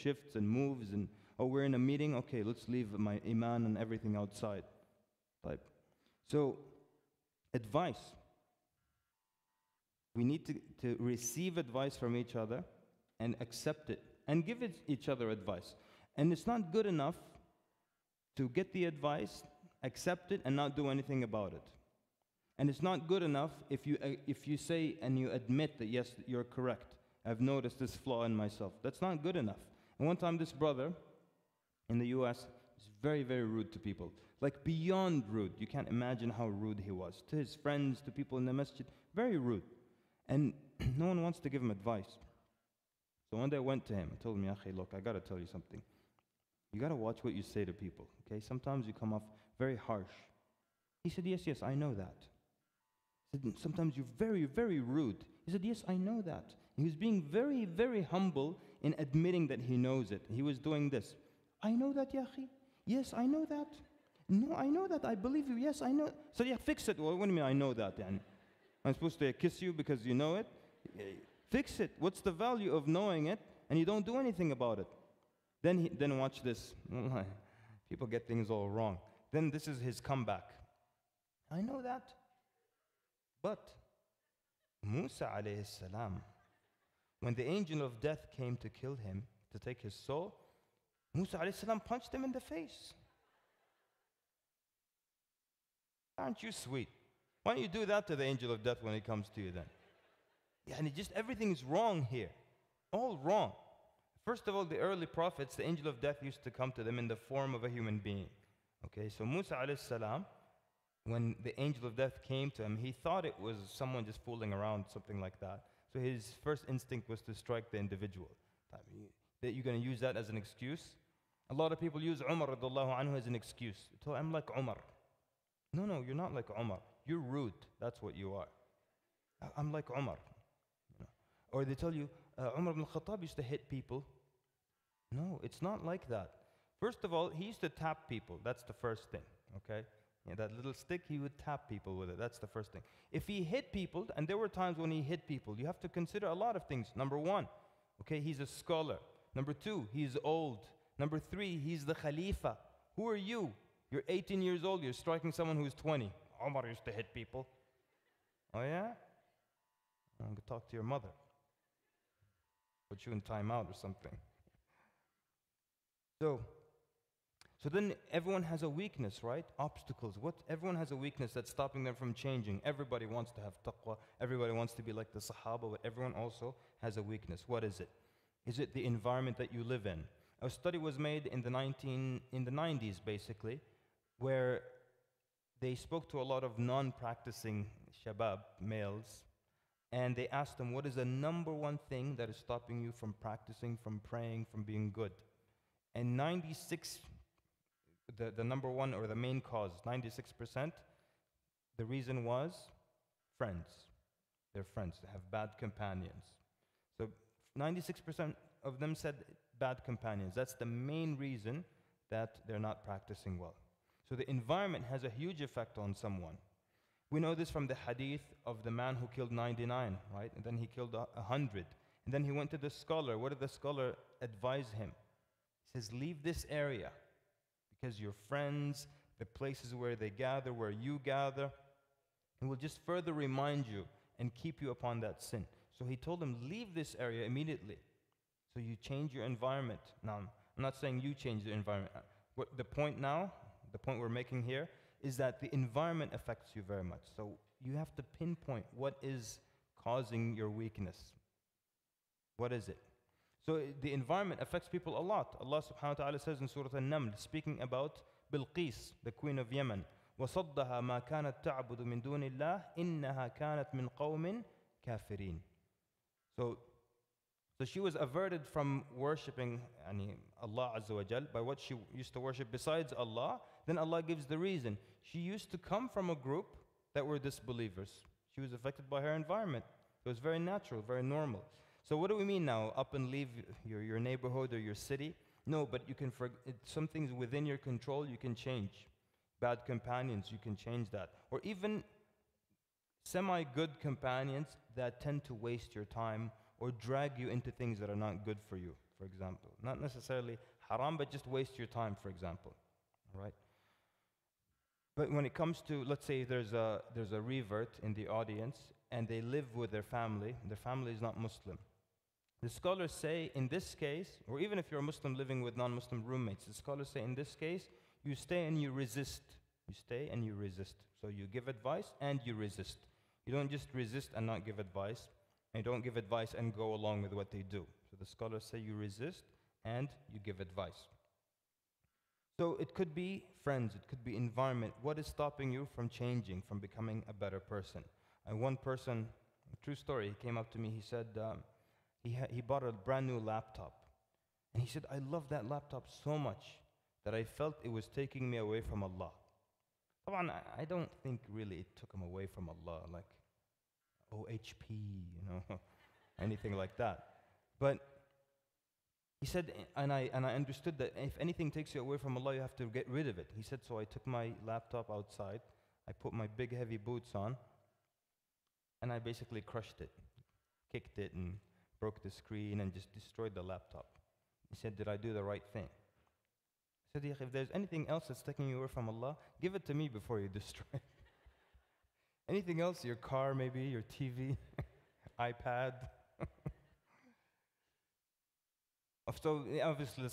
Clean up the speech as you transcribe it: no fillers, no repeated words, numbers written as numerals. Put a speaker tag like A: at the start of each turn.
A: shifts and moves, and oh, we're in a meeting, okay, let's leave my iman and everything outside. Type. So, advice. We need to receive advice from each other and accept it and give each other advice. And it's not good enough to get the advice, accept it, and not do anything about it. And it's not good enough if you say and you admit that, yes, you're correct. I've noticed this flaw in myself. That's not good enough. And one time this brother in the US was very, very rude to people. Like beyond rude. You can't imagine how rude he was. To his friends, to people in the masjid. Very rude. And no one wants to give him advice. So one day I went to him. I told him, Akhi, look, I got to tell you something. You got to watch what you say to people. Okay? Sometimes you come off very harsh. He said, yes, I know that. He said, sometimes you're very, very rude. He said, yes, I know that. And he was being very, very humble in admitting that he knows it. He was doing this. I know that, ya akhi. Yes, I know that. No, I know that. I believe you. Yes, I know. So yeah, fix it. Well, what do you mean I know that? Yani? I'm supposed to kiss you because you know it? Fix it. What's the value of knowing it and you don't do anything about it? Then watch this. People get things all wrong. Then this is his comeback. I know that. But Musa alayhi salam, when the angel of death came to kill him, to take his soul, Musa alayhi salam punched him in the face. Aren't you sweet? Why don't you do that to the angel of death when he comes to you then? Yeah, and everything is wrong here. All wrong. First of all, the early prophets, the angel of death used to come to them in the form of a human being. Okay, so Musa alayhi salam, when the angel of death came to him, he thought it was someone just fooling around, something like that. So his first instinct was to strike the individual. That you're going to use that as an excuse? A lot of people use Umar radiallahu anhu as an excuse. I'm like Umar. No, you're not like Umar. You're rude. That's what you are. I'm like Umar. Or they tell you, Umar ibn al-Khattab used to hit people. No, it's not like that. First of all, he used to tap people. That's the first thing, okay? Yeah, that little stick, he would tap people with it. That's the first thing. If he hit people, and there were times when he hit people, you have to consider a lot of things. Number one, okay, he's a scholar. Number two, he's old. Number three, he's the Khalifa. Who are you? You're 18 years old, you're striking someone who's 20. Umar used to hit people. Oh yeah? I'm going to talk to your mother. Put you in timeout or something. So then everyone has a weakness, right? Obstacles. Everyone has a weakness that's stopping them from changing. Everybody wants to have taqwa. Everybody wants to be like the Sahaba, but everyone also has a weakness. What is it? Is it the environment that you live in? A study was made in the 90s, basically, where they spoke to a lot of non-practicing shabab, males, and they asked them, what is the number one thing that is stopping you from practicing, from praying, from being good? And 96, the number one or the main cause, 96%, the reason was friends. They're friends, they have bad companions. So 96% of them said bad companions. That's the main reason that they're not practicing well. So the environment has a huge effect on someone. We know this from the hadith of the man who killed 99, right? And then he killed 100. And then he went to the scholar. What did the scholar advise him? He says, leave this area because your friends, the places where they gather, where you gather, it will just further remind you and keep you upon that sin. So he told him, leave this area immediately. So you change your environment. Now, I'm not saying you change the environment. The point we're making here, is that the environment affects you very much. So you have to pinpoint what is causing your weakness. What is it? So the environment affects people a lot. Allah subhanahu wa ta'ala says in Surah An-Naml, speaking about Bilqis, the queen of Yemen, وَصَدَّهَا مَا كَانَتْ تَعْبُدُ مِن دُونِ اللَّهِ إِنَّهَا كَانَتْ مِن قَوْمٍ كَافِرِينَ. So she was averted from worshipping Allah Azza wa Jal by what she used to worship besides Allah. Then Allah gives the reason. She used to come from a group that were disbelievers. She was affected by her environment. It was very natural, very normal. So what do we mean now? Up and leave your neighborhood or your city? No, but you can some things within your control you can change. Bad companions, you can change that. Or even semi-good companions that tend to waste your time or drag you into things that are not good for you. for example. Not necessarily haram, but just waste your time, for example. Right? But when it comes to, let's say there's a revert in the audience and they live with their family is not Muslim. The scholars say in this case, or even if you're a Muslim living with non-Muslim roommates, the scholars say in this case, you stay and you resist. You stay and you resist. So you give advice and you resist. You don't just resist and not give advice, and you don't give advice and go along with what they do. So the scholars say you resist and you give advice. So it could be friends, it could be environment. What is stopping you from changing, from becoming a better person? And one person, true story, he came up to me, he said he bought a brand new laptop. And he said, I love that laptop so much that I felt it was taking me away from Allah. طبعا, I don't think really it took him away from Allah, like OHP, anything like that. But he said, and I understood that if anything takes you away from Allah, you have to get rid of it. He said, so I took my laptop outside, I put my big heavy boots on, and I basically crushed it, kicked it, and broke the screen, and just destroyed the laptop. He said, did I do the right thing? I said, if there's anything else that's taking you away from Allah, give it to me before you destroy it. Anything else, your car maybe, your TV, iPad. So obviously,